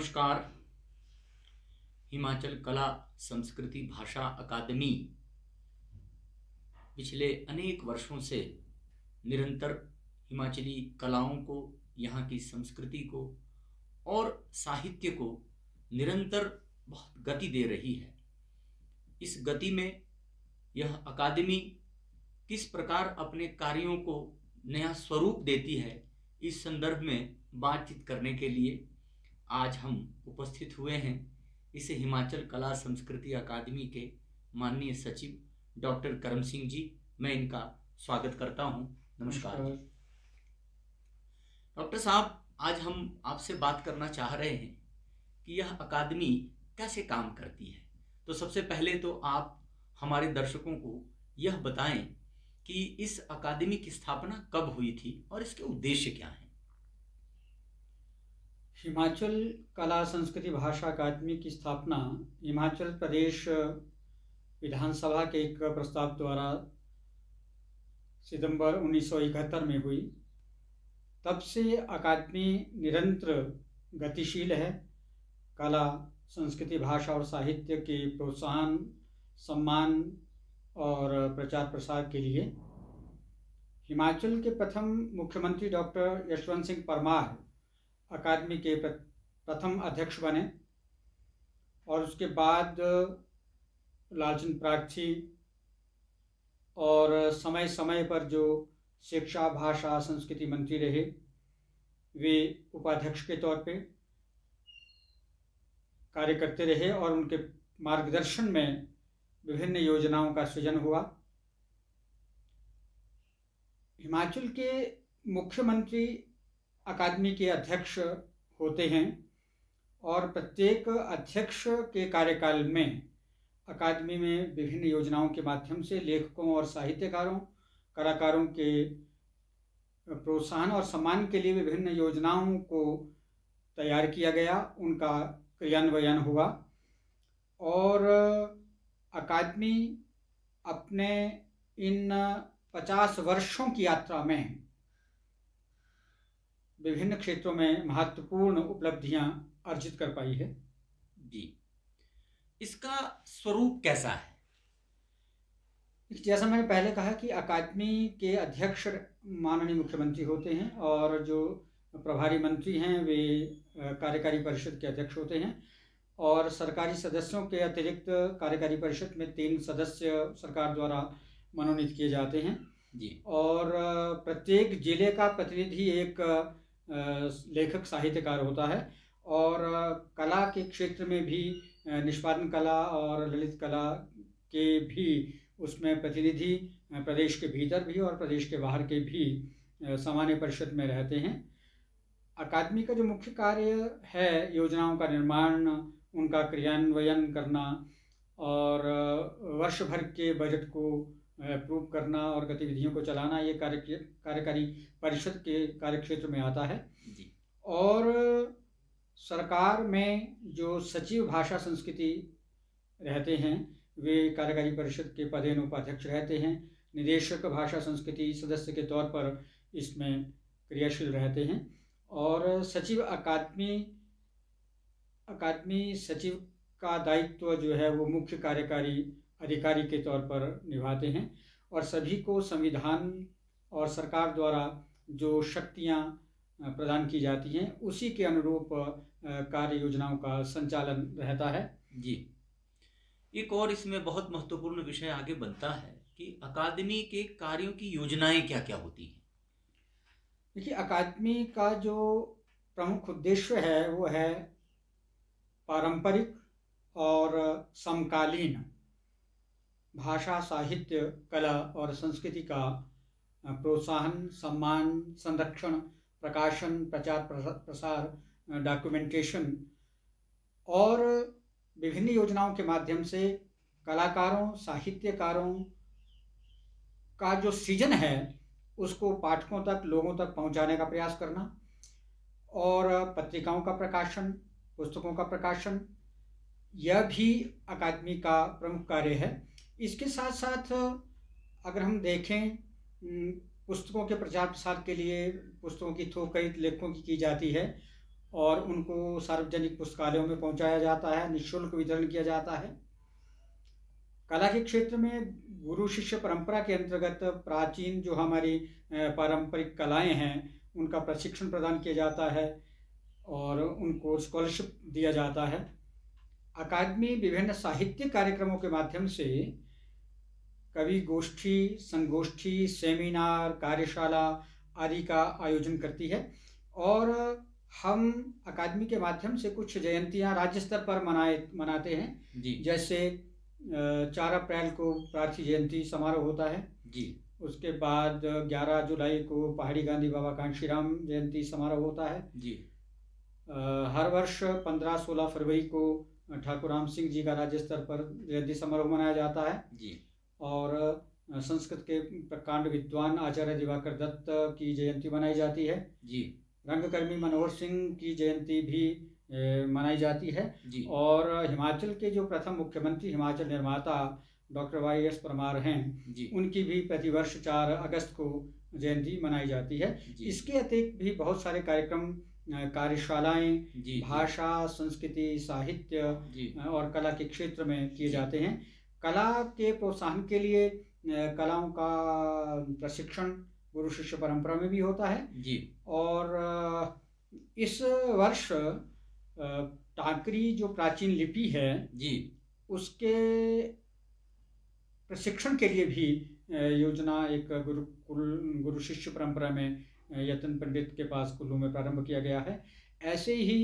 नमस्कार। हिमाचल कला संस्कृति भाषा अकादमी पिछले अनेक वर्षों से निरंतर हिमाचली कलाओं को, यहाँ की संस्कृति को और साहित्य को निरंतर बहुत गति दे रही है। इस गति में यह अकादमी किस प्रकार अपने कार्यों को नया स्वरूप देती है, इस संदर्भ में बातचीत करने के लिए आज हम उपस्थित हुए हैं इस हिमाचल कला संस्कृति अकादमी के माननीय सचिव डॉक्टर करम सिंह जी। मैं इनका स्वागत करता हूं। नमस्कार डॉक्टर साहब, आज हम आपसे बात करना चाह रहे हैं कि यह अकादमी कैसे काम करती है। तो सबसे पहले तो आप हमारे दर्शकों को यह बताएं कि इस अकादमी की स्थापना कब हुई थी और इसके उद्देश्य क्या हैं। हिमाचल कला संस्कृति भाषा अकादमी की स्थापना हिमाचल प्रदेश विधानसभा के एक प्रस्ताव द्वारा सितंबर 1971 में हुई। तब से अकादमी निरंतर गतिशील है। कला संस्कृति भाषा और साहित्य के प्रोत्साहन, सम्मान और प्रचार प्रसार के लिए हिमाचल के प्रथम मुख्यमंत्री डॉक्टर यशवंत सिंह परमार अकादमी के प्रथम अध्यक्ष बने और उसके बाद लालचंद प्रार्थी और समय समय पर जो शिक्षा भाषा संस्कृति मंत्री रहे, वे उपाध्यक्ष के तौर पे कार्य करते रहे और उनके मार्गदर्शन में विभिन्न योजनाओं का सृजन हुआ। हिमाचल के मुख्यमंत्री अकादमी के अध्यक्ष होते हैं और प्रत्येक अध्यक्ष के कार्यकाल में अकादमी में विभिन्न योजनाओं के माध्यम से लेखकों और साहित्यकारों, कलाकारों के प्रोत्साहन और सम्मान के लिए विभिन्न योजनाओं को तैयार किया गया, उनका क्रियान्वयन हुआ और अकादमी अपने इन 50 वर्षों की यात्रा में विभिन्न क्षेत्रों में महत्वपूर्ण उपलब्धियां अर्जित कर पाई है। जी, इसका स्वरूप कैसा है? जैसा मैंने पहले कहा कि अकादमी के अध्यक्ष माननीय मुख्यमंत्री होते हैं और जो प्रभारी मंत्री हैं वे कार्यकारी परिषद के अध्यक्ष होते हैं और सरकारी सदस्यों के अतिरिक्त कार्यकारी परिषद में 3 सदस्य सरकार द्वारा मनोनीत किए जाते हैं जी। और प्रत्येक जिले का प्रतिनिधि एक लेखक साहित्यकार होता है और कला के क्षेत्र में भी निष्पादन कला और ललित कला के भी उसमें प्रतिनिधि प्रदेश के भीतर भी और प्रदेश के बाहर के भी सामान्य परिषद में रहते हैं। अकादमी का जो मुख्य कार्य है, योजनाओं का निर्माण, उनका क्रियान्वयन करना और वर्ष भर के बजट को अप्रूव करना और गतिविधियों को चलाना, ये कार्यकारी परिषद के कार्यक्षेत्र में आता है। जी। और सरकार में जो सचिव भाषा संस्कृति रहते हैं वे कार्यकारी परिषद के पदेन उपाध्यक्ष रहते हैं। निदेशक भाषा संस्कृति सदस्य के तौर पर इसमें क्रियाशील रहते हैं और सचिव अकादमी सचिव का दायित्व जो है वो मुख्य कार्यकारी अधिकारी के तौर पर निभाते हैं और सभी को संविधान और सरकार द्वारा जो शक्तियां प्रदान की जाती हैं उसी के अनुरूप कार्य योजनाओं का संचालन रहता है। जी, एक और इसमें बहुत महत्वपूर्ण विषय आगे बनता है कि अकादमी के कार्यों की योजनाएं क्या क्या होती हैं। देखिए, अकादमी का जो प्रमुख उद्देश्य है वो है पारंपरिक और समकालीन भाषा, साहित्य, कला और संस्कृति का प्रोत्साहन, सम्मान, संरक्षण, प्रकाशन, प्रचार प्रसार, डॉक्यूमेंटेशन और विभिन्न योजनाओं के माध्यम से कलाकारों, साहित्यकारों का जो सृजन है उसको पाठकों तक, लोगों तक पहुंचाने का प्रयास करना और पत्रिकाओं का प्रकाशन, पुस्तकों का प्रकाशन, यह भी अकादमी का प्रमुख कार्य है। इसके साथ साथ अगर हम देखें पुस्तकों के प्रचार प्रसार के लिए पुस्तकों की थोक खरीद लेखकों की जाती है और उनको सार्वजनिक पुस्तकालयों में पहुंचाया जाता है, निःशुल्क वितरण किया जाता है। कला के क्षेत्र में गुरु शिष्य परंपरा के अंतर्गत प्राचीन जो हमारी पारंपरिक कलाएं हैं उनका प्रशिक्षण प्रदान किया जाता है और उनको स्कॉलरशिप दिया जाता है। अकादमी विभिन्न साहित्यिक कार्यक्रमों के माध्यम से कवि गोष्ठी, संगोष्ठी, सेमिनार, कार्यशाला आदि का आयोजन करती है और हम अकादमी के माध्यम से कुछ जयंतियां राज्य स्तर पर मनाते हैं। जी जैसे 4 अप्रैल को प्रार्थी जयंती समारोह होता है जी। उसके बाद 11 जुलाई को पहाड़ी गांधी बाबा कांशीराम जयंती समारोह होता है जी। हर वर्ष 15-16 फरवरी को ठाकुर राम सिंह जी का राज्य स्तर पर जयंती समारोह मनाया जाता है जी। और संस्कृत के प्रकांड विद्वान आचार्य दिवाकर दत्त की जयंती मनाई जाती है जी। रंगकर्मी मनोहर सिंह की जयंती भी मनाई जाती है जी। और हिमाचल के जो प्रथम मुख्यमंत्री हिमाचल निर्माता डॉक्टर YS परमार हैं जी। उनकी भी प्रतिवर्ष 4 अगस्त को जयंती मनाई जाती है। जी। इसके अतिरिक्त भी बहुत सारे कार्यक्रम, कार्यशालाएं जी। भाषा, संस्कृति, साहित्य जी। और कला के क्षेत्र में किए जी। जाते हैं। कला के प्रोत्साहन के लिए कलाओं का प्रशिक्षण गुरु शिष्य परंपरा में भी होता है जी। और इस वर्ष टाकरी जो प्राचीन लिपि है जी उसके प्रशिक्षण के लिए भी योजना एक गुरु शिष्य परंपरा में यतन पंडित के पास कुल्लू में प्रारंभ किया गया है। ऐसे ही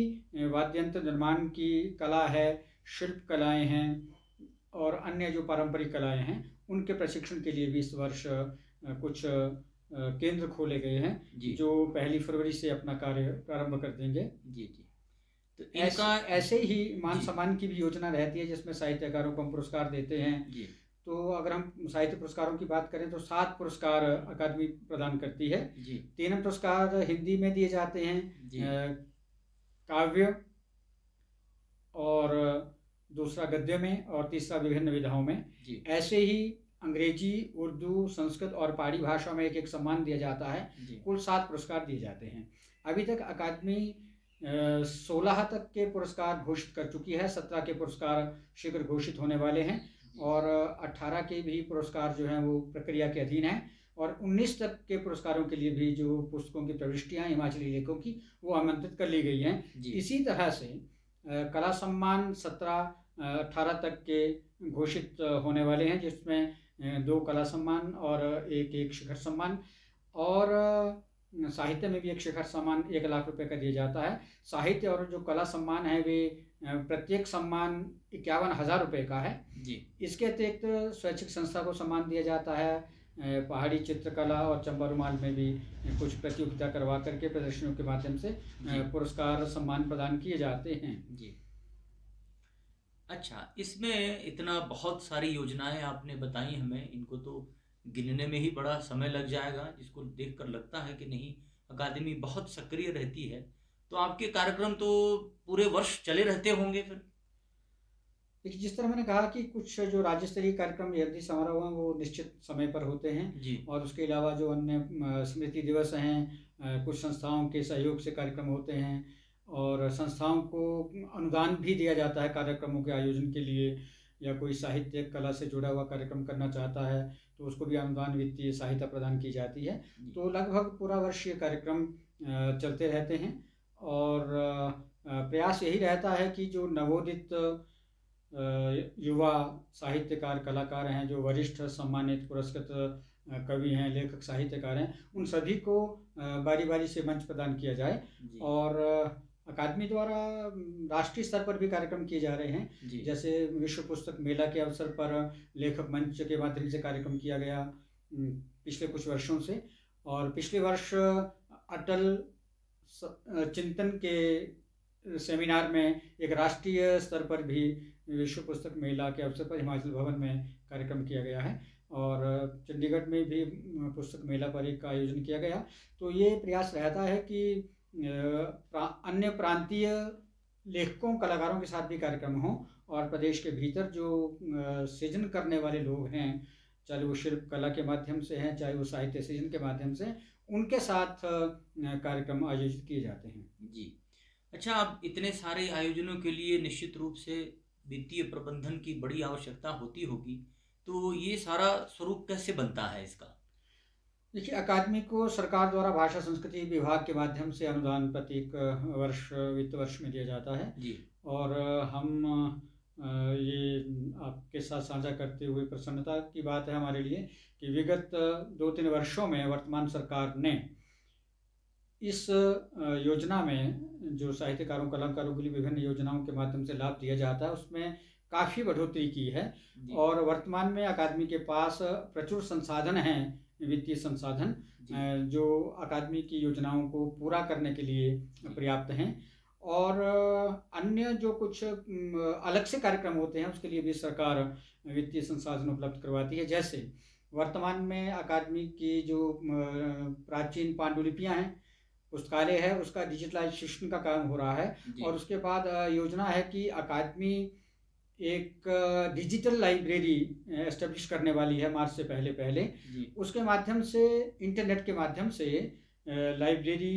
वाद्ययंत्र निर्माण की कला है, शिल्प कलाएं हैं और अन्य जो पारंपरिक कलाएं हैं उनके प्रशिक्षण के लिए भी इस वर्ष कुछ केंद्र खोले गए हैं जो 1 फरवरी से अपना कार्य प्रारंभ कर देंगे। जी जी। तो इनका ऐसे ही मान सम्मान की भी योजना रहती है जिसमें साहित्यकारों को हम पुरस्कार देते हैं। जी। तो अगर हम साहित्य पुरस्कारों की बात करें तो 7 पुरस्कार अकादमी प्रदान करती है। जी। 3 पुरस्कार हिंदी में दिए जाते हैं, काव्य, और दूसरा गद्य में और तीसरा विभिन्न विधाओं में। ऐसे ही अंग्रेजी, उर्दू, संस्कृत और पहाड़ी भाषा में एक सम्मान दिया जाता है। कुल 7 पुरस्कार दिए जाते हैं। अभी तक अकादमी 16 तक के पुरस्कार घोषित कर चुकी है। 17 के पुरस्कार शीघ्र घोषित होने वाले हैं और 18 के भी पुरस्कार जो हैं वो प्रक्रिया के अधीन हैं और 19 तक के पुरस्कारों के लिए भी जो पुस्तकों की प्रविष्टियां हिमाचली लेखकों की वो आमंत्रित कर ली गई हैं। इसी तरह से कला सम्मान 17-18 तक के घोषित होने वाले हैं जिसमें 2 कला सम्मान और एक शिखर सम्मान और साहित्य में भी एक शिखर सम्मान 1 लाख रुपए का दिया जाता है। साहित्य और जो कला सम्मान है वे प्रत्येक सम्मान 51,000 रुपये का है। इसके अतिरिक्त स्वैच्छिक संस्था को सम्मान दिया जाता है। पहाड़ी चित्रकला और चंबा रुमाल में भी कुछ प्रतियोगिता करवा करके प्रदर्शनियों के माध्यम से पुरस्कार सम्मान प्रदान किए जाते हैं। जी। अच्छा, इसमें इतना बहुत सारी योजनाएं आपने बताई हमें, इनको तो गिनने में ही बड़ा समय लग जाएगा, जिसको देखकर लगता है कि नहीं अकादमी बहुत सक्रिय रहती है। तो आपके कार्यक्रम तो पूरे वर्ष चले रहते होंगे फिर? देखिए, जिस तरह मैंने कहा कि कुछ जो राज्य स्तरीय कार्यक्रम जयंती समारोह हैं वो निश्चित समय पर होते हैं और उसके अलावा जो अन्य स्मृति दिवस हैं, कुछ संस्थाओं के सहयोग से कार्यक्रम होते हैं और संस्थाओं को अनुदान भी दिया जाता है कार्यक्रमों के आयोजन के लिए, या कोई साहित्य कला से जुड़ा हुआ कार्यक्रम करना चाहता है तो उसको भी अनुदान, वित्तीय सहायता प्रदान की जाती है। तो लगभग पूरा वर्ष ये कार्यक्रम चलते रहते हैं और प्रयास यही रहता है कि जो नवोदित युवा साहित्यकार, कलाकार हैं, जो वरिष्ठ सम्मानित पुरस्कृत कवि हैं, लेखक, साहित्यकार हैं, उन सभी को बारी बारी से मंच प्रदान किया जाए। और अकादमी द्वारा राष्ट्रीय स्तर पर भी कार्यक्रम किए जा रहे हैं। जैसे विश्व पुस्तक मेला के अवसर पर लेखक मंच के माध्यम से कार्यक्रम किया गया पिछले कुछ वर्षों से, और पिछले वर्ष अटल चिंतन के सेमिनार में एक राष्ट्रीय स्तर पर भी विश्व पुस्तक मेला के अवसर पर हिमाचल भवन में कार्यक्रम किया गया है और चंडीगढ़ में भी पुस्तक मेला पर एक आयोजन किया गया। तो ये प्रयास रहता है कि अन्य प्रांतीय लेखकों, कलाकारों के साथ भी कार्यक्रम हो और प्रदेश के भीतर जो सृजन करने वाले लोग हैं, चाहे वो शिल्प कला के माध्यम से हैं, चाहे वो साहित्य सृजन के माध्यम से, उनके साथ कार्यक्रम आयोजित किए जाते हैं। जी। अच्छा, अब इतने सारे आयोजनों के लिए निश्चित रूप से वित्तीय प्रबंधन की बड़ी आवश्यकता होती होगी, तो ये सारा स्वरूप कैसे बनता है इसका? देखिए, अकादमी को सरकार द्वारा भाषा संस्कृति विभाग के माध्यम से अनुदान प्रत्येक वर्ष वित्त वर्ष में दिया जाता है। जी। और हम ये आपके साथ साझा करते हुए प्रसन्नता की बात है हमारे लिए कि विगत 2-3 वर्षों में वर्तमान सरकार ने इस योजना में जो साहित्यकारों कलाकारों के लिए विभिन्न योजनाओं के माध्यम से लाभ दिया जाता है उसमें काफ़ी बढ़ोतरी की है। जी। और वर्तमान में अकादमी के पास प्रचुर संसाधन हैं, वित्तीय संसाधन, जी। जो अकादमी की योजनाओं को पूरा करने के लिए जी। पर्याप्त हैं। और अन्य जो कुछ अलग से कार्यक्रम होते हैं उसके लिए भी सरकार वित्तीय संसाधन उपलब्ध करवाती है। जैसे वर्तमान में अकादमी की जो प्राचीन पांडुलिपियां हैं, पुस्तकालय है, उसका डिजिटलाइजेशन का काम हो रहा है। जी। और उसके बाद योजना है कि अकादमी एक डिजिटल लाइब्रेरी एस्टेब्लिश करने वाली है मार्च से पहले पहले। जी। उसके माध्यम से, इंटरनेट के माध्यम से लाइब्रेरी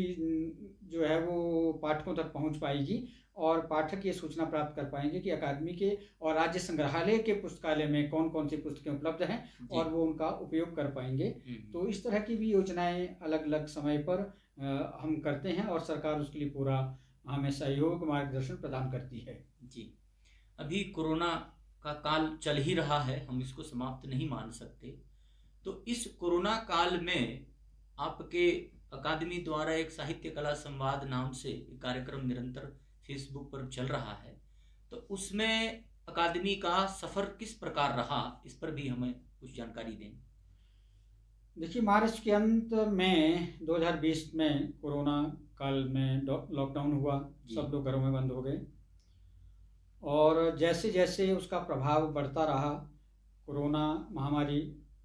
जो है वो पाठकों तक पहुंच पाएगी और पाठक ये सूचना प्राप्त कर पाएंगे कि अकादमी के और राज्य संग्रहालय के पुस्तकालय में कौन कौन सी पुस्तकें उपलब्ध हैं जी। और वो उनका उपयोग कर पाएंगे। तो इस तरह की भी योजनाएं अलग अलग समय पर हम करते हैं और सरकार उसके लिए पूरा हमें सहयोग मार्गदर्शन प्रदान करती है। जी। अभी कोरोना का काल चल ही रहा है, हम इसको समाप्त नहीं मान सकते। तो इस कोरोना काल में आपके अकादमी द्वारा एक साहित्य कला संवाद नाम से एक कार्यक्रम निरंतर फेसबुक पर चल रहा है, तो उसमें अकादमी का सफर किस प्रकार रहा, इस पर भी हमें कुछ जानकारी दें। देखिए, मार्च के अंत में 2020 में कोरोना काल में लॉकडाउन हुआ, सब लोग घरों में बंद हो गए। और जैसे जैसे उसका प्रभाव बढ़ता रहा, कोरोना महामारी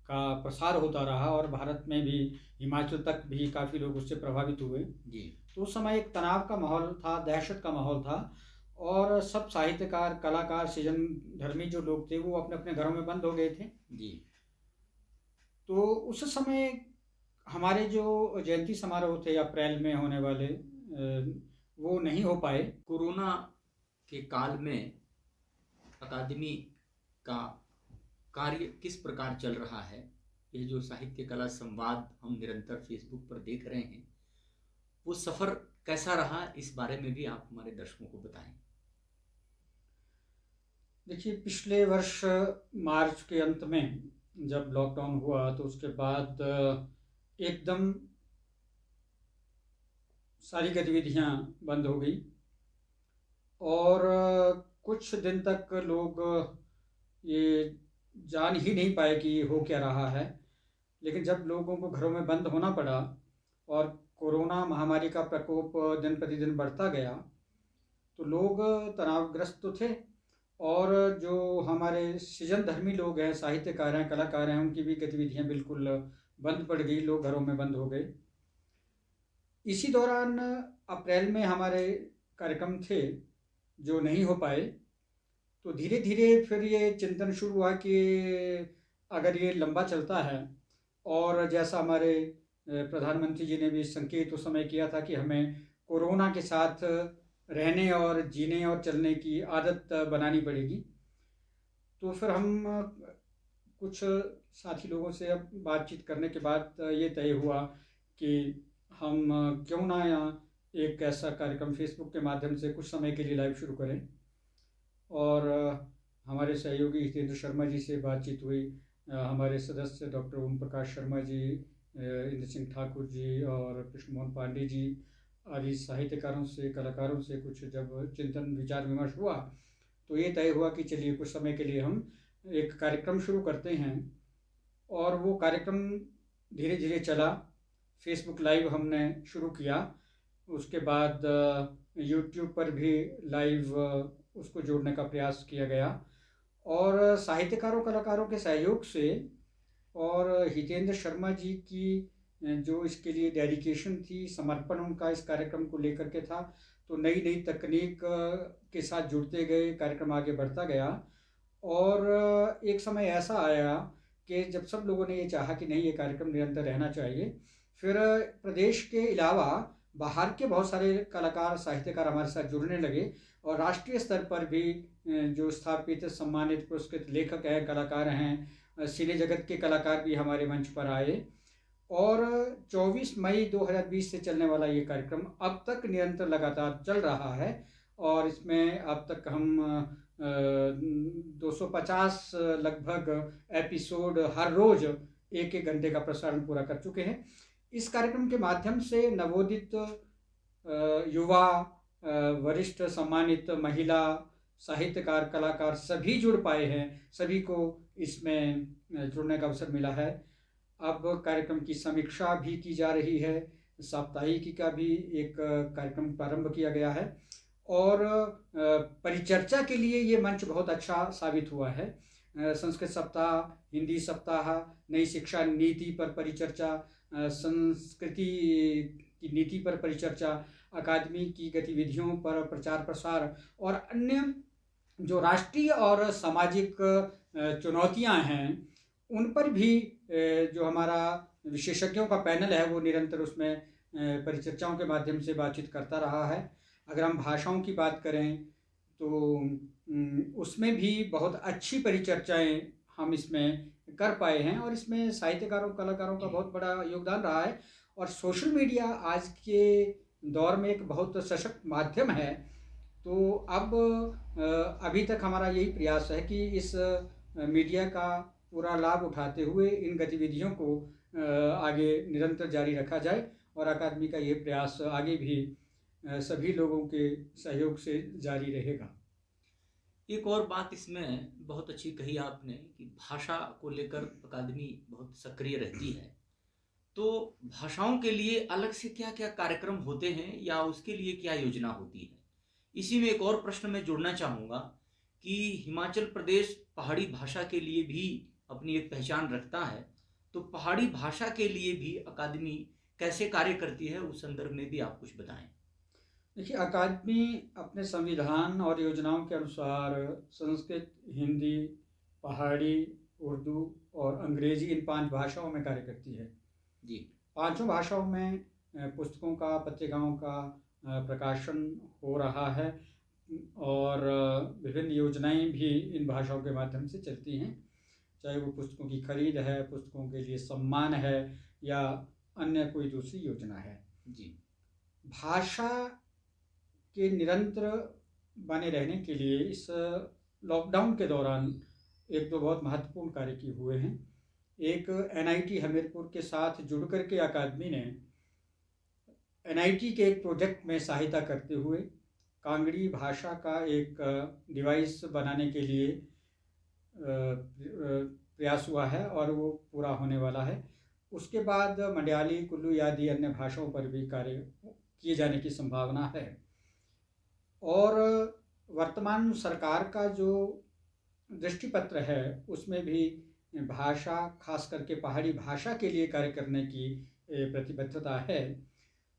का प्रसार होता रहा और भारत में भी, हिमाचल तक भी काफ़ी लोग उससे प्रभावित हुए। जी। तो उस समय एक तनाव का माहौल था, दहशत का माहौल था। और सब साहित्यकार, कलाकार, सृजन धर्मी जो लोग थे वो अपने अपने घरों में बंद हो गए थे। जी। तो उस समय हमारे जो जयंती समारोह थे अप्रैल में होने वाले, वो नहीं हो पाए। कोरोना के काल में अकादमी का कार्य किस प्रकार चल रहा है, ये जो साहित्य कला संवाद हम निरंतर फेसबुक पर देख रहे हैं, वो सफ़र कैसा रहा, इस बारे में भी आप हमारे दर्शकों को बताएं। देखिए, पिछले वर्ष मार्च के अंत में जब लॉकडाउन हुआ तो उसके बाद एकदम सारी गतिविधियां बंद हो गई और कुछ दिन तक लोग ये जान ही नहीं पाए कि हो क्या रहा है। लेकिन जब लोगों को घरों में बंद होना पड़ा और कोरोना महामारी का प्रकोप दिन प्रतिदिन बढ़ता गया तो लोग तनावग्रस्त तो थे। और जो हमारे सृजन धर्मी लोग हैं, साहित्यकार हैं, कलाकार हैं, उनकी भी गतिविधियां बिल्कुल बंद पड़ गई, लोग घरों में बंद हो गए। इसी दौरान अप्रैल में हमारे कार्यक्रम थे जो नहीं हो पाए। तो धीरे धीरे फिर ये चिंतन शुरू हुआ कि अगर ये लंबा चलता है, और जैसा हमारे प्रधानमंत्री जी ने भी संकेत उस समय किया था कि हमें कोरोना के साथ रहने और जीने और चलने की आदत बनानी पड़ेगी। तो फिर हम कुछ साथी लोगों से अब बातचीत करने के बाद ये तय हुआ कि हम क्यों ना एक ऐसा कार्यक्रम फेसबुक के माध्यम से कुछ समय के लिए लाइव शुरू करें। और हमारे सहयोगी हितेंद्र शर्मा जी से बातचीत हुई, हमारे सदस्य डॉक्टर ओम प्रकाश शर्मा जी, इंद्र सिंह ठाकुर जी और कृष्ण मोहन पांडे जी आदि साहित्यकारों से, कलाकारों से कुछ जब चिंतन विचार विमर्श हुआ तो ये तय हुआ कि चलिए कुछ समय के लिए हम एक कार्यक्रम शुरू करते हैं। और वो कार्यक्रम धीरे धीरे चला। फेसबुक लाइव हमने शुरू किया, उसके बाद यूट्यूब पर भी लाइव उसको जोड़ने का प्रयास किया गया। और साहित्यकारों कलाकारों के सहयोग से और हितेंद्र शर्मा जी की जो इसके लिए डेडिकेशन थी, समर्पण उनका इस कार्यक्रम को लेकर के था, तो नई नई तकनीक के साथ जुड़ते गए, कार्यक्रम आगे बढ़ता गया। और एक समय ऐसा आया कि जब सब लोगों ने ये चाहा कि नहीं, ये कार्यक्रम निरंतर रहना चाहिए, फिर प्रदेश के अलावा बाहर के बहुत सारे कलाकार, साहित्यकार हमारे साथ जुड़ने लगे और राष्ट्रीय स्तर पर भी जो स्थापित, सम्मानित, पुरस्कृत लेखक हैं, कलाकार हैं, सिने जगत के कलाकार भी हमारे मंच पर आए। और 24 मई 2020 से चलने वाला ये कार्यक्रम अब तक निरंतर लगातार चल रहा है और इसमें अब तक हम 250 लगभग एपिसोड हर रोज 1-1 घंटे का प्रसारण पूरा कर चुके हैं। इस कार्यक्रम के माध्यम से नवोदित युवा, वरिष्ठ सम्मानित महिला, साहित्यकार, कलाकार सभी जुड़ पाए हैं, सभी को इसमें जुड़ने का अवसर मिला है। अब कार्यक्रम की समीक्षा भी की जा रही है, साप्ताहिकी का भी एक कार्यक्रम प्रारंभ किया गया है और परिचर्चा के लिए ये मंच बहुत अच्छा साबित हुआ है। संस्कृत सप्ताह, हिंदी सप्ताह, नई शिक्षा नीति पर परिचर्चा, संस्कृति की नीति पर परिचर्चा, अकादमी की गतिविधियों पर प्रचार प्रसार और अन्य जो राष्ट्रीय और सामाजिक चुनौतियां हैं उन पर भी जो हमारा विशेषज्ञों का पैनल है वो निरंतर उसमें परिचर्चाओं के माध्यम से बातचीत करता रहा है। अगर हम भाषाओं की बात करें तो उसमें भी बहुत अच्छी परिचर्चाएं हम इसमें कर पाए हैं और इसमें साहित्यकारों, कलाकारों का बहुत बड़ा योगदान रहा है। और सोशल मीडिया आज के दौर में एक बहुत सशक्त माध्यम है। तो अब अभी तक हमारा यही प्रयास है कि इस मीडिया का पूरा लाभ उठाते हुए इन गतिविधियों को आगे निरंतर जारी रखा जाए और अकादमी का ये प्रयास आगे भी सभी लोगों के सहयोग से जारी रहेगा। एक और बात इसमें बहुत अच्छी कही आपने कि भाषा को लेकर अकादमी बहुत सक्रिय रहती है। तो भाषाओं के लिए अलग से क्या क्या कार्यक्रम होते हैं या उसके लिए क्या योजना होती है? इसी में एक और प्रश्न मैं जोड़ना चाहूँगा कि हिमाचल प्रदेश पहाड़ी भाषा के लिए भी अपनी एक पहचान रखता है, तो पहाड़ी भाषा के लिए भी अकादमी कैसे कार्य करती है, उस संदर्भ में भी आप कुछ बताएं। देखिए, अकादमी अपने संविधान और योजनाओं के अनुसार संस्कृत, हिंदी, पहाड़ी, उर्दू और अंग्रेजी इन 5 भाषाओं में कार्य करती है जी। 5 भाषाओं में पुस्तकों का, पत्रिकाओं का प्रकाशन हो रहा है और विभिन्न योजनाएं भी इन भाषाओं के माध्यम से चलती हैं, चाहे वो पुस्तकों की खरीद है, पुस्तकों के लिए सम्मान है या अन्य कोई दूसरी योजना है। जी। भाषा के निरंतर बने रहने के लिए इस लॉकडाउन के दौरान 1-2 बहुत महत्वपूर्ण कार्य किए हुए हैं। एक NIT हमीरपुर के साथ जुड़ करके अकादमी ने NIT के एक प्रोजेक्ट में सहायता करते हुए कांगड़ी भाषा का एक डिवाइस बनाने के लिए प्रयास हुआ है और वो पूरा होने वाला है। उसके बाद मलयाली, कुल्लू आदि अन्य भाषाओं पर भी कार्य किए जाने की संभावना है। और वर्तमान सरकार का जो दृष्टिपत्र है उसमें भी भाषा, खास करके पहाड़ी भाषा के लिए कार्य करने की प्रतिबद्धता है।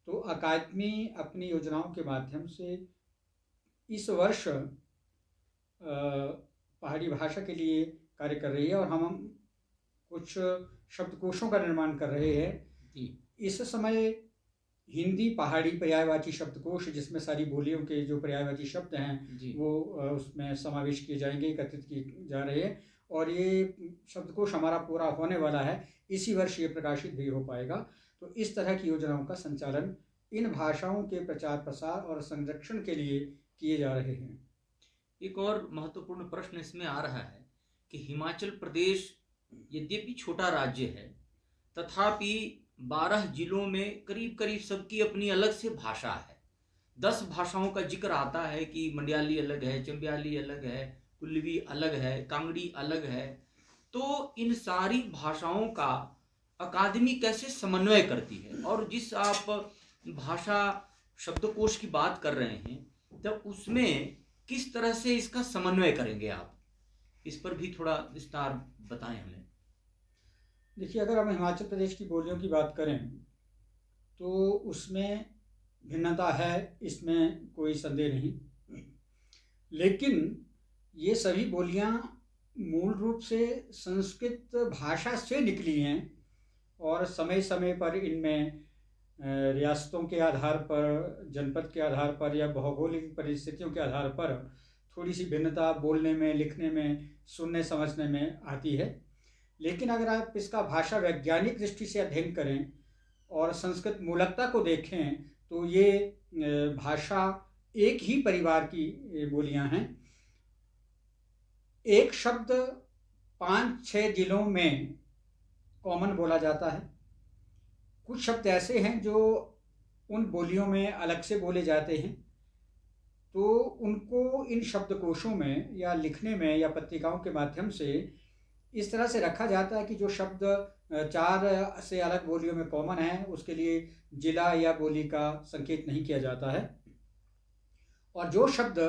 तो अकादमी अपनी योजनाओं के माध्यम से इस वर्ष पहाड़ी भाषा के लिए कार्य कर रही है और हम कुछ शब्दकोशों का निर्माण कर रहे हैं। इस समय हिंदी पहाड़ी पर्यायवाची शब्दकोश, जिसमें सारी बोलियों के जो पर्यायवाची शब्द हैं वो उसमें समावेश किए जाएंगे, एकत्रित किए जा रहे हैं और ये शब्दकोश हमारा पूरा होने वाला है। इसी वर्ष ये प्रकाशित भी हो पाएगा। तो इस तरह की योजनाओं का संचालन इन भाषाओं के प्रचार प्रसार और संरक्षण के लिए किए जा रहे हैं। एक और महत्वपूर्ण प्रश्न इसमें आ रहा है कि हिमाचल प्रदेश यद्यपि छोटा राज्य है, तथापि 12 जिलों में करीब करीब सबकी अपनी अलग से भाषा है। 10 भाषाओं का जिक्र आता है कि मंडयाली अलग है, चंबियाली अलग है, कुल्लवी अलग है, कांगड़ी अलग है। तो इन सारी भाषाओं का अकादमी कैसे समन्वय करती है? और जिस आप भाषा शब्दकोश की बात कर रहे हैं, तब उसमें किस तरह से इसका समन्वय करेंगे आप? इस पर भी थोड़ा विस्तार बताएं हमें। देखिए, अगर हम हिमाचल प्रदेश की बोलियों की बात करें तो उसमें भिन्नता है, इसमें कोई संदेह नहीं। लेकिन ये सभी बोलियां मूल रूप से संस्कृत भाषा से निकली हैं और समय समय पर इनमें रियासतों के आधार पर, जनपद के आधार पर या भौगोलिक परिस्थितियों के आधार पर थोड़ी सी भिन्नता बोलने में, लिखने में, सुनने समझने में आती है। लेकिन अगर आप इसका भाषा वैज्ञानिक दृष्टि से अध्ययन करें और संस्कृत मूलकता को देखें तो ये भाषा एक ही परिवार की बोलियां हैं। एक शब्द 5-6 जिलों में कॉमन बोला जाता है। कुछ शब्द ऐसे हैं जो उन बोलियों में अलग से बोले जाते हैं, तो उनको इन शब्दकोशों में या लिखने में या पत्रिकाओं के माध्यम से इस तरह से रखा जाता है कि जो शब्द 4 से अलग बोलियों में कॉमन है उसके लिए जिला या बोली का संकेत नहीं किया जाता है, और जो शब्द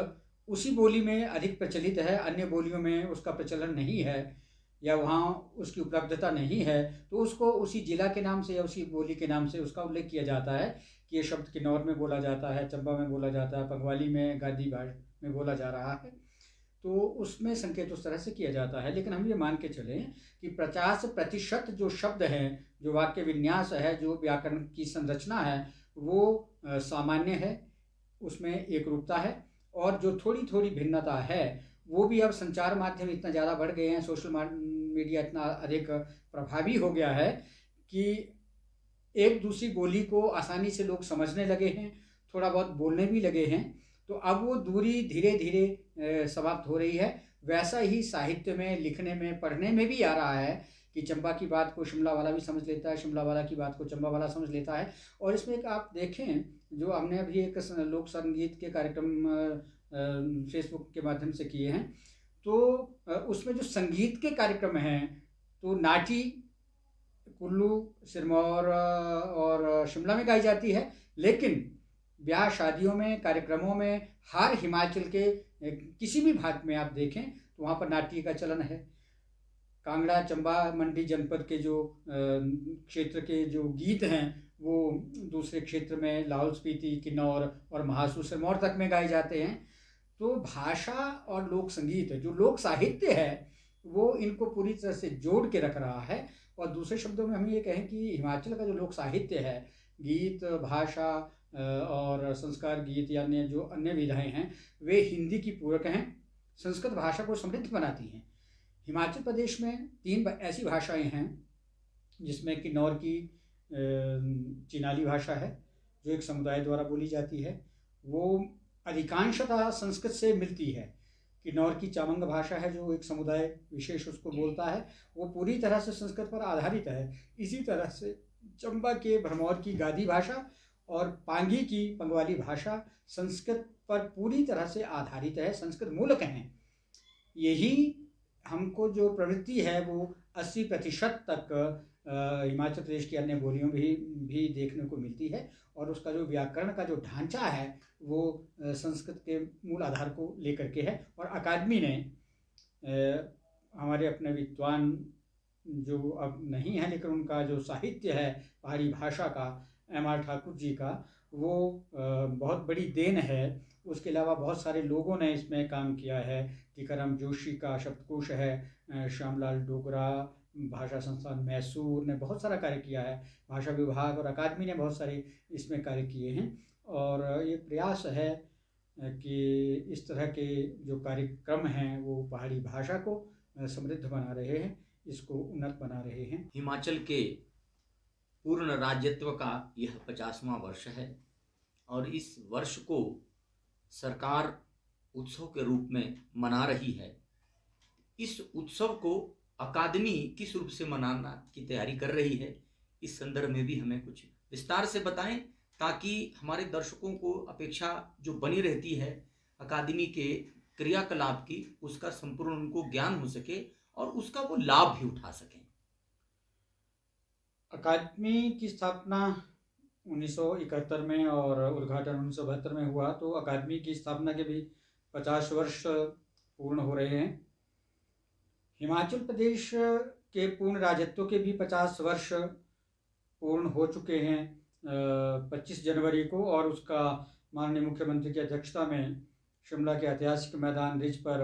उसी बोली में अधिक प्रचलित है, अन्य बोलियों में उसका प्रचलन नहीं है या वहाँ उसकी उपलब्धता नहीं है, तो उसको उसी जिला के नाम से या उसी बोली के नाम से उसका उल्लेख किया जाता है कि ये शब्द किन्नौर में बोला जाता है, चंबा में बोला जाता है, पंगवाली में, गादी में बोला जा रहा है। तो उसमें संकेत उस तरह से किया जाता है। लेकिन हम ये मान के चलें कि 50% जो शब्द हैं, जो वाक्य विन्यास है, जो व्याकरण की संरचना है, वो सामान्य है, उसमें एक रूपता है, और जो थोड़ी थोड़ी भिन्नता है वो भी अब संचार माध्यम इतना ज़्यादा बढ़ गए हैं, सोशल मीडिया इतना अधिक प्रभावी हो गया है कि एक दूसरी बोली को आसानी से लोग समझने लगे हैं, थोड़ा बहुत बोलने भी लगे हैं। तो अब वो दूरी धीरे धीरे समाप्त हो रही है। वैसा ही साहित्य में, लिखने में, पढ़ने में भी आ रहा है कि चंबा की बात को शिमला वाला भी समझ लेता है, शिमला वाला की बात को चंबा वाला समझ लेता है। और इसमें एक आप देखें, जो हमने अभी एक लोक संगीत के कार्यक्रम फेसबुक के माध्यम से किए हैं, तो उसमें जो संगीत के कार्यक्रम हैं, तो नाटी कुल्लू, सिरमौर और शिमला में गाई जाती है, लेकिन ब्याह शादियों में, कार्यक्रमों में हर हिमाचल के किसी भी भाग में आप देखें तो वहाँ पर नाट्य का चलन है। कांगड़ा, चंबा, मंडी जनपद के जो क्षेत्र के जो गीत हैं वो दूसरे क्षेत्र में लाहौल स्पीति, किन्नौर और महासू, सिरमौर तक में गाए जाते हैं। तो भाषा और लोक संगीत, जो लोक साहित्य है, वो इनको पूरी तरह से जोड़ के रख रहा है। और दूसरे शब्दों में हम ये कहें कि हिमाचल का जो लोक साहित्य है, गीत, भाषा और संस्कार गीत यानी जो अन्य विधाएं हैं, वे हिंदी की पूरक हैं, संस्कृत भाषा को समृद्ध बनाती हैं। हिमाचल प्रदेश में 3 ऐसी भाषाएं हैं जिसमें किन्नौर की चिनाली भाषा है, जो एक समुदाय द्वारा बोली जाती है, वो अधिकांशतः संस्कृत से मिलती है। किन्नौर की चामंग भाषा है, जो एक समुदाय विशेष उसको बोलता है, वो पूरी तरह से संस्कृत पर आधारित है। इसी तरह से चंबा के भरमौर की गादी भाषा और पांगी की पंगवाली भाषा संस्कृत पर पूरी तरह से आधारित है, संस्कृत मूलक हैं। यही हमको जो प्रवृत्ति है वो 80% तक हिमाचल प्रदेश की अन्य बोलियों में भी देखने को मिलती है, और उसका जो व्याकरण का जो ढांचा है वो संस्कृत के मूल आधार को लेकर के है। और अकादमी ने हमारे अपने विद्वान जो अब नहीं है, लेकिन उनका जो साहित्य है पहाड़ी भाषा का, M.R. ठाकुर जी का, वो बहुत बड़ी देन है। उसके अलावा बहुत सारे लोगों ने इसमें काम किया है। टीकाराम जोशी का शब्दकोश है, श्यामलाल डोगरा, भाषा संस्थान मैसूर ने बहुत सारा कार्य किया है, भाषा विभाग और अकादमी ने बहुत सारे इसमें कार्य किए हैं। और ये प्रयास है कि इस तरह के जो कार्यक्रम हैं वो पहाड़ी भाषा को समृद्ध बना रहे हैं, इसको उन्नत बना रहे हैं। हिमाचल के पूर्ण राज्यत्व का यह 50वां वर्ष है, और इस वर्ष को सरकार उत्सव के रूप में मना रही है। इस उत्सव को अकादमी किस रूप से मनाना की तैयारी कर रही है, इस संदर्भ में भी हमें कुछ विस्तार से बताएं, ताकि हमारे दर्शकों को अपेक्षा जो बनी रहती है अकादमी के क्रियाकलाप की, उसका संपूर्ण उनको ज्ञान हो सके और उसका वो लाभ भी उठा सकें। अकादमी की स्थापना 1971 में और उद्घाटन 1972 में हुआ, तो अकादमी की स्थापना के भी 50 वर्ष पूर्ण हो रहे हैं। हिमाचल प्रदेश के पूर्ण राज्यत्व के भी 50 वर्ष पूर्ण हो चुके हैं 25 जनवरी को, और उसका माननीय मुख्यमंत्री की अध्यक्षता में शिमला के ऐतिहासिक मैदान रिज पर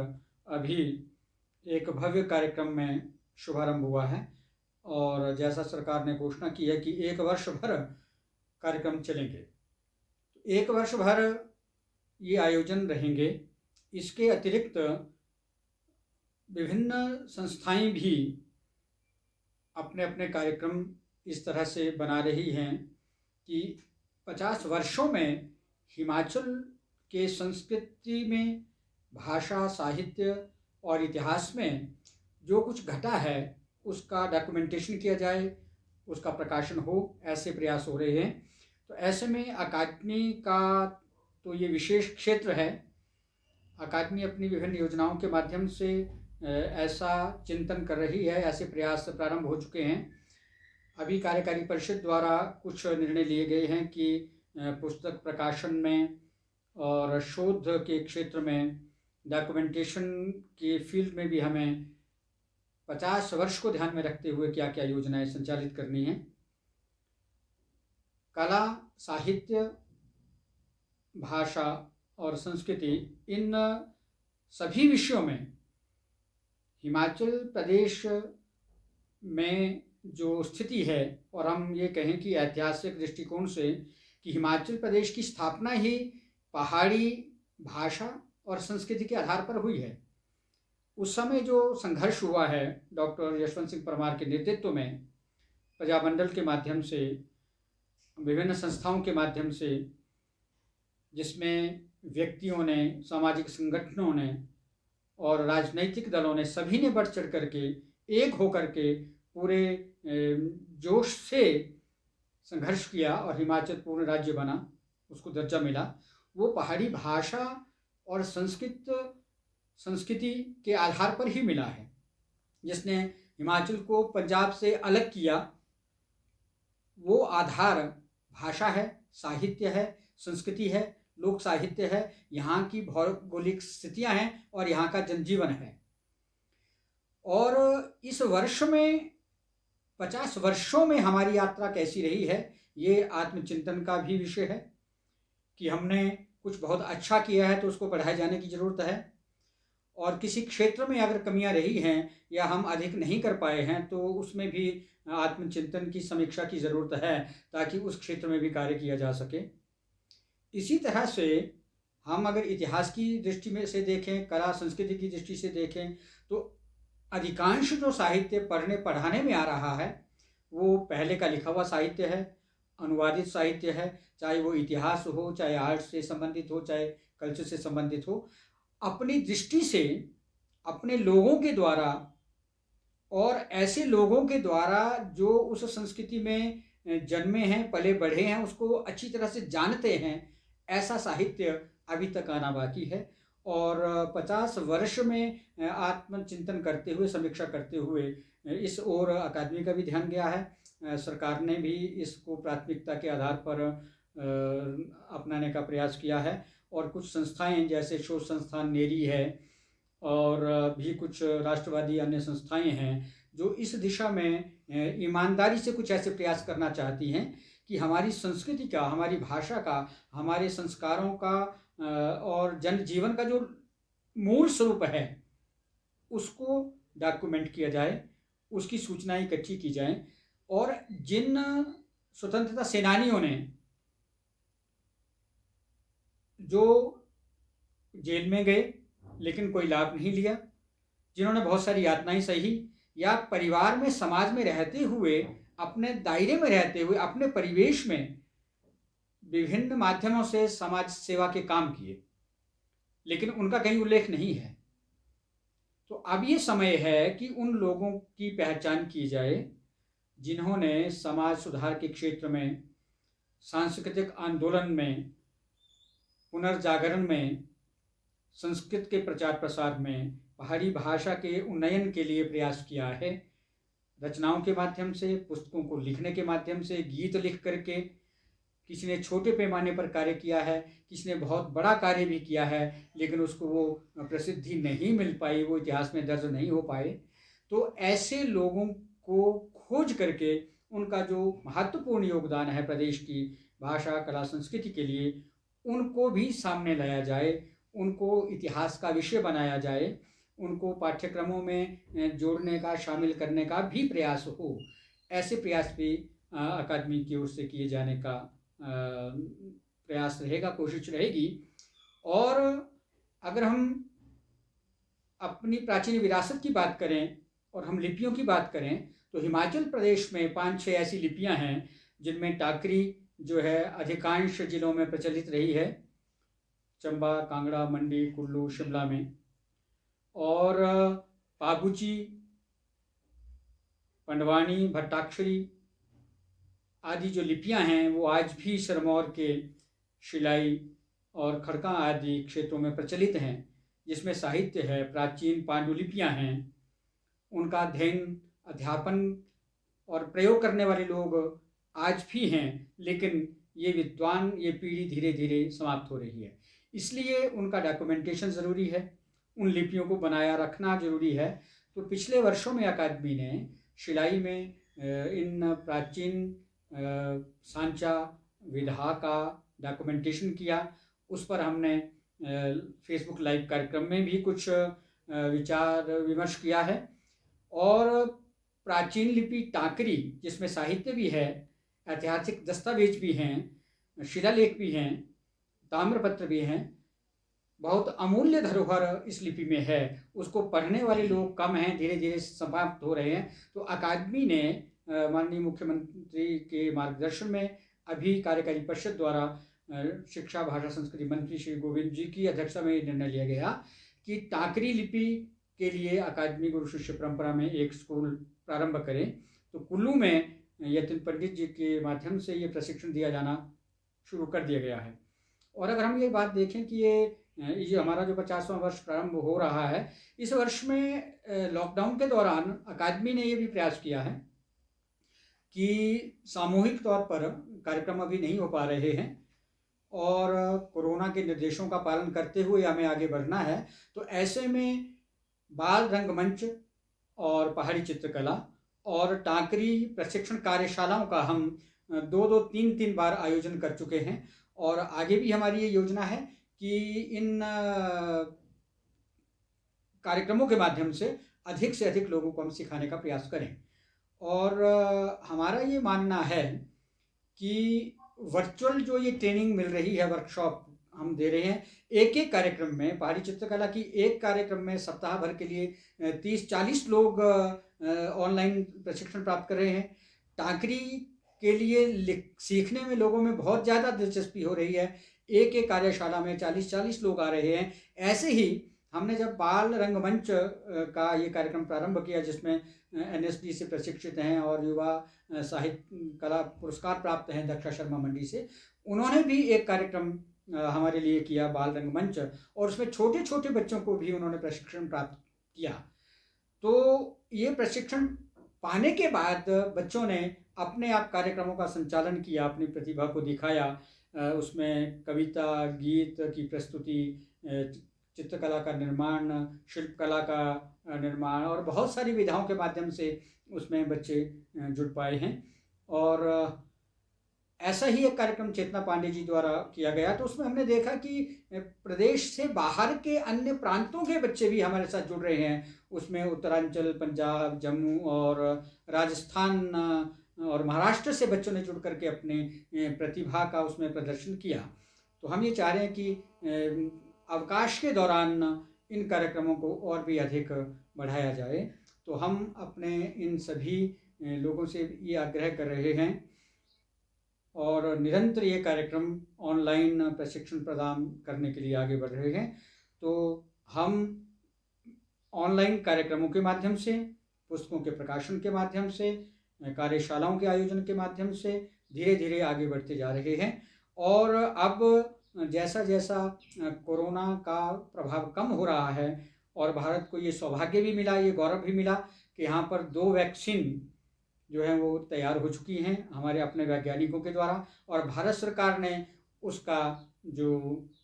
अभी एक भव्य कार्यक्रम में शुभारंभ हुआ है। और जैसा सरकार ने घोषणा की है कि 1 वर्ष भर कार्यक्रम चलेंगे। एक वर्ष भर ये आयोजन रहेंगे। इसके अतिरिक्त विभिन्न संस्थाएं भी अपने अपने कार्यक्रम इस तरह से बना रही हैं कि 50 वर्षों में हिमाचल के संस्कृति में, भाषा, साहित्य और इतिहास में जो कुछ घटा है उसका डॉक्यूमेंटेशन किया जाए, उसका प्रकाशन हो, ऐसे प्रयास हो रहे हैं। तो ऐसे में अकादमी का तो ये विशेष क्षेत्र है। अकादमी अपनी विभिन्न योजनाओं के माध्यम से ऐसा चिंतन कर रही है, ऐसे प्रयास प्रारंभ हो चुके हैं। अभी कार्यकारी परिषद द्वारा कुछ निर्णय लिए गए हैं कि पुस्तक प्रकाशन में और शोध के क्षेत्र में, डॉक्यूमेंटेशन के फील्ड में भी हमें 50 वर्ष को ध्यान में रखते हुए क्या क्या योजनाएं संचालित करनी हैं। कला, साहित्य, भाषा और संस्कृति, इन सभी विषयों में हिमाचल प्रदेश में जो स्थिति है, और हम ये कहें कि ऐतिहासिक दृष्टिकोण से कि हिमाचल प्रदेश की स्थापना ही पहाड़ी भाषा और संस्कृति के आधार पर हुई है। उस समय जो संघर्ष हुआ है डॉक्टर यशवंत सिंह परमार के नेतृत्व में, प्रजामंडल के माध्यम से, विभिन्न संस्थाओं के माध्यम से, जिसमें व्यक्तियों ने, सामाजिक संगठनों ने और राजनैतिक दलों ने, सभी ने बढ़ चढ़ करके एक होकर के पूरे जोश से संघर्ष किया और हिमाचल पूर्ण राज्य बना, उसको दर्जा मिला। वो पहाड़ी भाषा और संस्कृति के आधार पर ही मिला है, जिसने हिमाचल को पंजाब से अलग किया। वो आधार भाषा है, साहित्य है, संस्कृति है, लोक साहित्य है, यहाँ की भौगोलिक स्थितियाँ हैं और यहाँ का जनजीवन है। और इस वर्ष में 50 वर्षों में हमारी यात्रा कैसी रही है, ये आत्मचिंतन का भी विषय है कि हमने कुछ बहुत अच्छा किया है तो उसको बढ़ाए जाने की ज़रूरत है, और किसी क्षेत्र में अगर कमियां रही हैं या हम अधिक नहीं कर पाए हैं तो उसमें भी आत्मचिंतन की समीक्षा की ज़रूरत है, ताकि उस क्षेत्र में भी कार्य किया जा सके। इसी तरह से हम अगर इतिहास की दृष्टि में से देखें, कला संस्कृति की दृष्टि से देखें, तो अधिकांश जो साहित्य पढ़ने पढ़ाने में आ रहा है वो पहले का लिखा हुआ साहित्य है, अनुवादित साहित्य है, चाहे वो इतिहास हो, चाहे आर्ट से संबंधित हो, चाहे कल्चर से संबंधित हो। अपनी दृष्टि से अपने लोगों के द्वारा और ऐसे लोगों के द्वारा जो उस संस्कृति में जन्मे हैं, पले बढ़े हैं, उसको अच्छी तरह से जानते हैं, ऐसा साहित्य अभी तक आना बाकी है। और 50 वर्ष में आत्मचिंतन करते हुए, समीक्षा करते हुए इस ओर अकादमी का भी ध्यान गया है। सरकार ने भी इसको प्राथमिकता के आधार पर अपनाने का प्रयास किया है, और कुछ संस्थाएं जैसे शोध संस्थान नेरी है और भी कुछ राष्ट्रवादी अन्य संस्थाएं हैं जो इस दिशा में ईमानदारी से कुछ ऐसे प्रयास करना चाहती हैं कि हमारी संस्कृति का, हमारी भाषा का, हमारे संस्कारों का और जनजीवन का जो मूल स्वरूप है उसको डॉक्यूमेंट किया जाए, उसकी सूचनाएं इकट्ठी की जाएं, और जिन स्वतंत्रता सेनानियों ने जो जेल में गए लेकिन कोई लाभ नहीं लिया, जिन्होंने बहुत सारी यातनाएं सही, या परिवार में, समाज में रहते हुए, अपने दायरे में रहते हुए, अपने परिवेश में विभिन्न माध्यमों से समाज सेवा के काम किए, लेकिन उनका कहीं उल्लेख नहीं है। तो अब ये समय है कि उन लोगों की पहचान की जाए जिन्होंने समाज सुधार के क्षेत्र में, सांस्कृतिक आंदोलन में, पुनर्जागरण में, संस्कृत के प्रचार प्रसार में, पहाड़ी भाषा के उन्नयन के लिए प्रयास किया है। रचनाओं के माध्यम से, पुस्तकों को लिखने के माध्यम से, गीत लिख करके, किसी ने छोटे पैमाने पर कार्य किया है, किसी ने बहुत बड़ा कार्य भी किया है, लेकिन उसको वो प्रसिद्धि नहीं मिल पाई, वो इतिहास में दर्ज नहीं हो पाए। तो ऐसे लोगों को खोज करके उनका जो महत्वपूर्ण योगदान है प्रदेश की भाषा, कला, संस्कृति के लिए, उनको भी सामने लाया जाए, उनको इतिहास का विषय बनाया जाए, उनको पाठ्यक्रमों में जोड़ने का, शामिल करने का भी प्रयास हो। ऐसे प्रयास भी अकादमी की ओर से किए जाने का प्रयास रहेगा, कोशिश रहेगी। और अगर हम अपनी प्राचीन विरासत की बात करें और हम लिपियों की बात करें, तो हिमाचल प्रदेश में 5-6 ऐसी लिपियां हैं जिनमें टाकरी जो है अधिकांश जिलों में प्रचलित रही है, चंबा, कांगड़ा, मंडी, कुल्लू, शिमला में। और पाबुची, पंडवानी, भट्टाक्षरी आदि जो लिपियां हैं वो आज भी सिरमौर के शिलाई और खड़का आदि क्षेत्रों में प्रचलित हैं, जिसमें साहित्य है, प्राचीन पांडुलिपियां हैं, उनका अध्ययन, अध्यापन और प्रयोग करने वाले लोग आज भी हैं, लेकिन ये विद्वान, ये पीढ़ी धीरे धीरे समाप्त हो रही है। इसलिए उनका डॉक्यूमेंटेशन ज़रूरी है, उन लिपियों को बनाया रखना जरूरी है। तो पिछले वर्षों में अकादमी ने शिलाई में इन प्राचीन सांचा विधा का डॉक्यूमेंटेशन किया। उस पर हमने फेसबुक लाइव कार्यक्रम में भी कुछ विचार विमर्श किया है। और प्राचीन लिपि टाकरी, जिसमें साहित्य भी है, ऐतिहासिक दस्तावेज भी हैं, शिलालेख भी हैं, ताम्रपत्र भी हैं, बहुत अमूल्य धरोहर इस लिपि में है। उसको पढ़ने वाले लोग कम हैं, धीरे धीरे समाप्त हो रहे हैं। तो अकादमी ने माननीय मुख्यमंत्री के मार्गदर्शन में अभी कार्यकारी परिषद द्वारा शिक्षा, भाषा, संस्कृति मंत्री श्री गोविंद जी की अध्यक्षता में निर्णय लिया गया कि टाकरी लिपि के लिए अकादमी गुरु शिष्य परंपरा में एक स्कूल प्रारंभ करें। तो कुल्लू में यतिन पंडित जी के माध्यम से ये प्रशिक्षण दिया जाना शुरू कर दिया गया है। और अगर हम ये बात देखें कि ये हमारा जो 50वां वर्ष प्रारंभ हो रहा है, इस वर्ष में लॉकडाउन के दौरान अकादमी ने ये भी प्रयास किया है कि सामूहिक तौर पर कार्यक्रम अभी नहीं हो पा रहे हैं और कोरोना के निर्देशों का पालन करते हुए हमें आगे बढ़ना है। तो ऐसे में बाल रंगमंच और पहाड़ी चित्रकला और टाकरी प्रशिक्षण कार्यशालाओं का हम 2-3 बार आयोजन कर चुके हैं। और आगे भी हमारी ये योजना है कि इन कार्यक्रमों के माध्यम से अधिक लोगों को हम सिखाने का प्रयास करें। और हमारा ये मानना है कि वर्चुअल जो ये ट्रेनिंग मिल रही है, वर्कशॉप हम दे रहे हैं, एक कार्यक्रम में पहाड़ी चित्रकला की एक कार्यक्रम में सप्ताह भर के लिए 30-40 लोग ऑनलाइन प्रशिक्षण प्राप्त कर रहे हैं। टाकरी के लिए सीखने में लोगों में बहुत ज़्यादा दिलचस्पी हो रही है, एक कार्यशाला में 40-40 लोग आ रहे हैं। ऐसे ही हमने जब बाल रंगमंच का ये कार्यक्रम प्रारंभ किया, जिसमें NSD से प्रशिक्षित हैं और युवा साहित्य कला पुरस्कार प्राप्त हैं दक्षा शर्मा मंडी से, उन्होंने भी एक कार्यक्रम हमारे लिए किया, बाल रंगमंच, और उसमें छोटे छोटे बच्चों को भी उन्होंने प्रशिक्षण प्राप्त किया। तो ये प्रशिक्षण पाने के बाद बच्चों ने अपने आप कार्यक्रमों का संचालन किया, अपनी प्रतिभा को दिखाया। उसमें कविता, गीत की प्रस्तुति, चित्रकला का निर्माण, शिल्पकला का निर्माण और बहुत सारी विधाओं के माध्यम से उसमें बच्चे जुड़ पाए हैं। और ऐसा ही एक कार्यक्रम चेतना पांडे जी द्वारा किया गया, तो उसमें हमने देखा कि प्रदेश से बाहर के अन्य प्रांतों के बच्चे भी हमारे साथ जुड़ रहे हैं। उसमें उत्तरांचल, पंजाब, जम्मू और राजस्थान और महाराष्ट्र से बच्चों ने जुड़ करके अपने प्रतिभा का उसमें प्रदर्शन किया। तो हम ये चाह रहे हैं कि अवकाश के दौरान इन कार्यक्रमों को और भी अधिक बढ़ाया जाए। तो हम अपने इन सभी लोगों से ये आग्रह कर रहे हैं और निरंतर ये कार्यक्रम ऑनलाइन प्रशिक्षण प्रदान करने के लिए आगे बढ़ रहे हैं। तो हम ऑनलाइन कार्यक्रमों के माध्यम से, पुस्तकों के प्रकाशन के माध्यम से, कार्यशालाओं के आयोजन के माध्यम से धीरे धीरे आगे बढ़ते जा रहे हैं। और अब जैसा जैसा कोरोना का प्रभाव कम हो रहा है और भारत को ये सौभाग्य भी मिला, ये गौरव भी मिला कि यहाँ पर 2 वैक्सीन जो है वो तैयार हो चुकी हैं हमारे अपने वैज्ञानिकों के द्वारा, और भारत सरकार ने उसका जो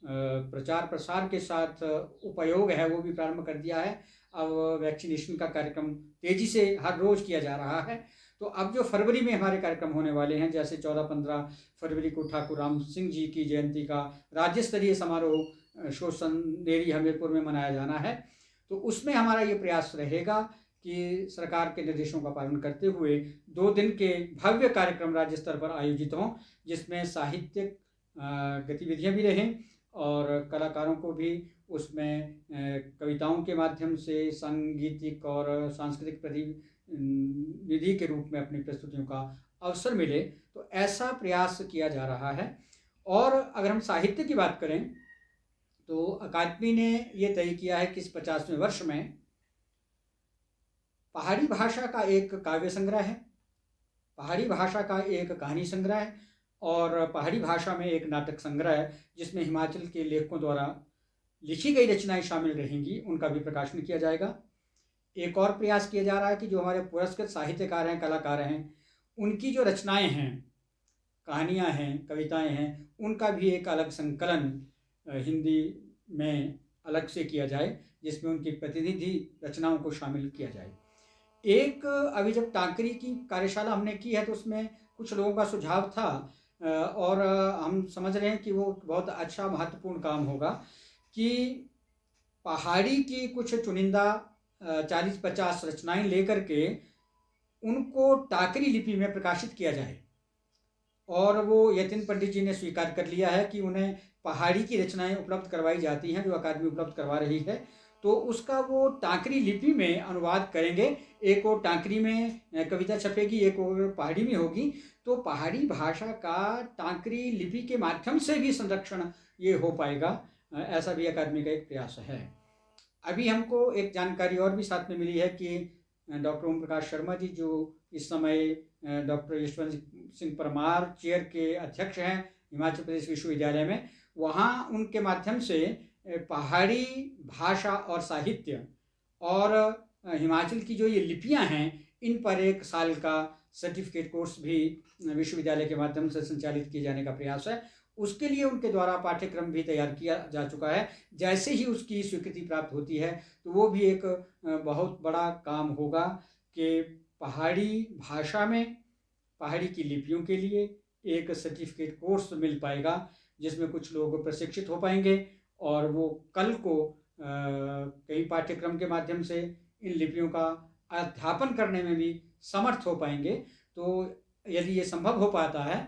प्रचार प्रसार के साथ उपयोग है वो भी प्रारंभ कर दिया है। अब वैक्सीनेशन का कार्यक्रम तेज़ी से हर रोज़ किया जा रहा है। तो अब जो फरवरी में हमारे कार्यक्रम होने वाले हैं, जैसे 14-15 फरवरी को ठाकुर राम सिंह जी की जयंती का राज्य स्तरीय समारोह शोषण देरी हमीरपुर में मनाया जाना है, तो उसमें हमारा ये प्रयास रहेगा कि सरकार के निर्देशों का पालन करते हुए 2 दिन के भव्य कार्यक्रम राज्य स्तर पर आयोजित हों, जिसमें साहित्यिक गतिविधियां भी रहें और कलाकारों को भी उसमें कविताओं के माध्यम से सांगीतिक और सांस्कृतिक प्रतिनिधि के रूप में अपनी प्रस्तुतियों का अवसर मिले। तो ऐसा प्रयास किया जा रहा है। और अगर हम साहित्य की बात करें तो अकादमी ने ये तय किया है कि इस 50वें वर्ष में पहाड़ी भाषा का एक काव्य संग्रह है, पहाड़ी भाषा का एक कहानी संग्रह है और पहाड़ी भाषा में एक नाटक संग्रह है, जिसमें हिमाचल के लेखकों द्वारा लिखी गई रचनाएं शामिल रहेंगी, उनका भी प्रकाशन किया जाएगा। एक और प्रयास किया जा रहा है कि जो हमारे पुरस्कृत साहित्यकार हैं, कलाकार हैं, उनकी जो रचनाएं हैं, कहानियां हैं, कविताएं हैं, उनका भी एक अलग संकलन हिंदी में अलग से किया जाए, जिसमें उनकी प्रतिनिधि रचनाओं को शामिल किया जाए। एक अभी जब टांकरी की कार्यशाला हमने की है तो उसमें कुछ लोगों का सुझाव था और हम समझ रहे हैं कि वो बहुत अच्छा महत्वपूर्ण काम होगा कि पहाड़ी की कुछ चुनिंदा 40-50 रचनाएं लेकर के उनको टांकरी लिपि में प्रकाशित किया जाए। और वो यतिन पंडित जी ने स्वीकार कर लिया है कि उन्हें पहाड़ी की रचनाएं उपलब्ध करवाई जाती हैं, जो अकादमी उपलब्ध करवा रही है, तो उसका वो टांकरी लिपि में अनुवाद करेंगे। एक और टांकरी में कविता छपेगी, एक और पहाड़ी में होगी। तो पहाड़ी भाषा का टांकरी लिपि के माध्यम से भी संरक्षण ये हो पाएगा, ऐसा भी अकादमी का एक प्रयास है। अभी हमको एक जानकारी और भी साथ में मिली है कि डॉक्टर ओम प्रकाश शर्मा जी, जो इस समय डॉक्टर यशवंत सिंह परमार चेयर के अध्यक्ष हैं हिमाचल प्रदेश विश्वविद्यालय में, वहाँ उनके माध्यम से पहाड़ी भाषा और साहित्य और हिमाचल की जो ये लिपियां हैं, इन पर 1 साल का सर्टिफिकेट कोर्स भी विश्वविद्यालय के माध्यम से संचालित किए जाने का प्रयास है। उसके लिए उनके द्वारा पाठ्यक्रम भी तैयार किया जा चुका है। जैसे ही उसकी स्वीकृति प्राप्त होती है तो वो भी एक बहुत बड़ा काम होगा कि पहाड़ी भाषा में पहाड़ी की लिपियों के लिए एक सर्टिफिकेट कोर्स मिल पाएगा, जिसमें कुछ लोग प्रशिक्षित हो पाएंगे और वो कल को कई पाठ्यक्रम के माध्यम से इन लिपियों का अध्यापन करने में भी समर्थ हो पाएंगे। तो यदि ये संभव हो पाता है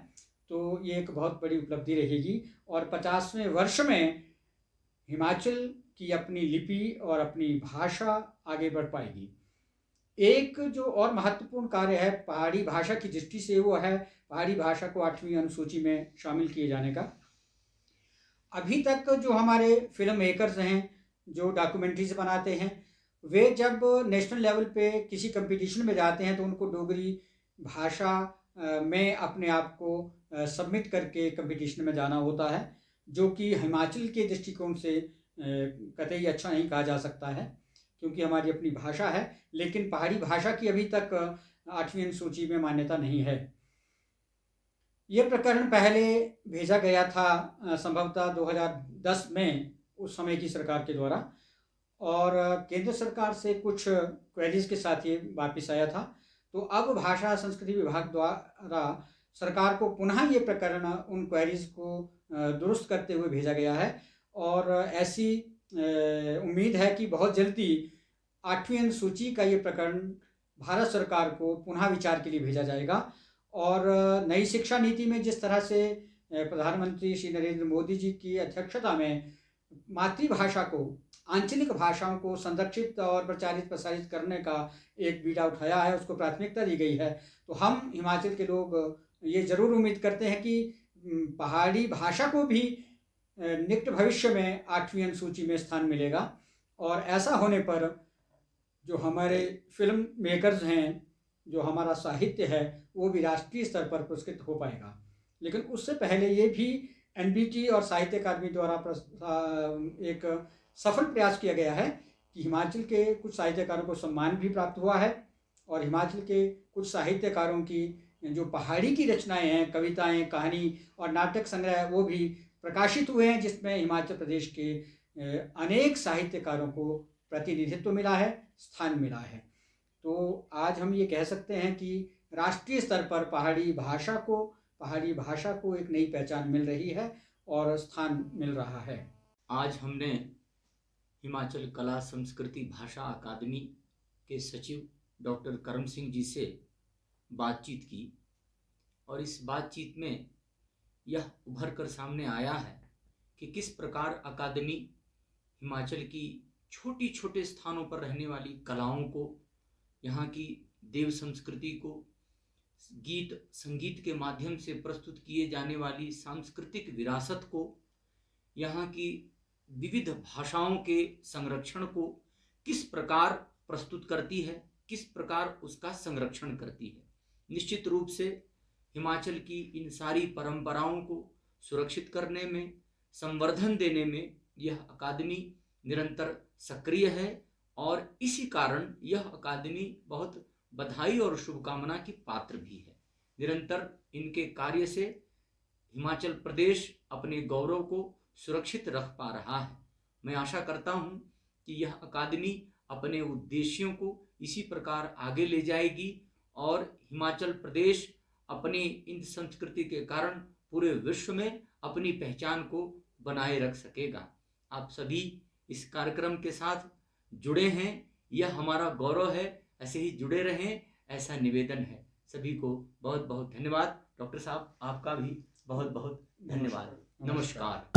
तो ये एक बहुत बड़ी उपलब्धि रहेगी और 50वें वर्ष में हिमाचल की अपनी लिपि और अपनी भाषा आगे बढ़ पाएगी। एक जो और महत्वपूर्ण कार्य है पहाड़ी भाषा की दृष्टि से, वो है पहाड़ी भाषा को 8वीं अनुसूची में शामिल किए जाने का। अभी तक जो हमारे फिल्म मेकर्स हैं, जो डॉक्यूमेंट्रीज बनाते हैं, वे जब नेशनल लेवल पे किसी कंपटीशन में जाते हैं तो उनको डोगरी भाषा में अपने आप को सबमिट करके कंपटीशन में जाना होता है, जो कि हिमाचल के दृष्टिकोण से कतई अच्छा नहीं कहा जा सकता है, क्योंकि हमारी अपनी भाषा है। लेकिन पहाड़ी भाषा की अभी तक 8वीं अनुसूची में मान्यता नहीं है। ये प्रकरण पहले भेजा गया था संभवतः 2010 में उस समय की सरकार के द्वारा, और केंद्र सरकार से कुछ क्वेरीज के साथ ये वापस आया था। तो अब भाषा संस्कृति विभाग द्वारा सरकार को पुनः ये प्रकरण उन क्वेरीज को दुरुस्त करते हुए भेजा गया है और ऐसी उम्मीद है कि बहुत जल्दी 8वीं अनुसूची का ये प्रकरण भारत सरकार को पुनः विचार के लिए भेजा जाएगा। और नई शिक्षा नीति में जिस तरह से प्रधानमंत्री श्री नरेंद्र मोदी जी की अध्यक्षता में मातृभाषा को, आंचलिक भाषाओं को संरक्षित और प्रचारित प्रसारित करने का एक बीड़ा उठाया है, उसको प्राथमिकता दी गई है, तो हम हिमाचल के लोग ये जरूर उम्मीद करते हैं कि पहाड़ी भाषा को भी निकट भविष्य में 8वीं अनुसूची में स्थान मिलेगा। और ऐसा होने पर जो हमारे फिल्म मेकर्स हैं, जो हमारा साहित्य है, वो भी राष्ट्रीय स्तर पर पुरस्कृत हो पाएगा। लेकिन उससे पहले ये भी एनबीटी और साहित्य अकादमी द्वारा एक सफल प्रयास किया गया है कि हिमाचल के कुछ साहित्यकारों को सम्मान भी प्राप्त हुआ है और हिमाचल के कुछ साहित्यकारों की जो पहाड़ी की रचनाएं हैं, कविताएं, कहानी और नाटक संग्रह, वो भी प्रकाशित हुए हैं, जिसमें हिमाचल प्रदेश के अनेक साहित्यकारों को प्रतिनिधित्व मिला है, स्थान मिला है। तो आज हम ये कह सकते हैं कि राष्ट्रीय स्तर पर पहाड़ी भाषा को एक नई पहचान मिल रही है और स्थान मिल रहा है। आज हमने हिमाचल कला संस्कृति भाषा अकादमी के सचिव डॉक्टर करम सिंह जी से बातचीत की और इस बातचीत में यह उभर कर सामने आया है कि किस प्रकार अकादमी हिमाचल की छोटी छोटे स्थानों पर रहने वाली कलाओं को, यहाँ की देव संस्कृति को, गीत संगीत के माध्यम से प्रस्तुत किए जाने वाली सांस्कृतिक विरासत को, यहाँ की विविध भाषाओं के संरक्षण को किस प्रकार प्रस्तुत करती है, किस प्रकार उसका संरक्षण करती है। निश्चित रूप से हिमाचल की इन सारी परंपराओं को सुरक्षित करने में, संवर्धन देने में यह अकादमी निरंतर सक्रिय है और इसी कारण यह अकादमी बहुत बधाई और शुभकामना की पात्र भी है। निरंतर इनके कार्य से हिमाचल प्रदेश अपने गौरव को सुरक्षित रख पा रहा है। मैं आशा करता हूँ कि यह अकादमी अपने उद्देश्यों को इसी प्रकार आगे ले जाएगी और हिमाचल प्रदेश अपनी इन संस्कृति के कारण पूरे विश्व में अपनी पहचान को बनाए रख सकेगा। आप सभी इस कार्यक्रम के साथ जुड़े हैं, यह हमारा गौरव है, ऐसे ही जुड़े रहें, ऐसा निवेदन है। सभी को बहुत बहुत धन्यवाद। डॉक्टर साहब, आपका भी बहुत बहुत धन्यवाद। नमस्कार।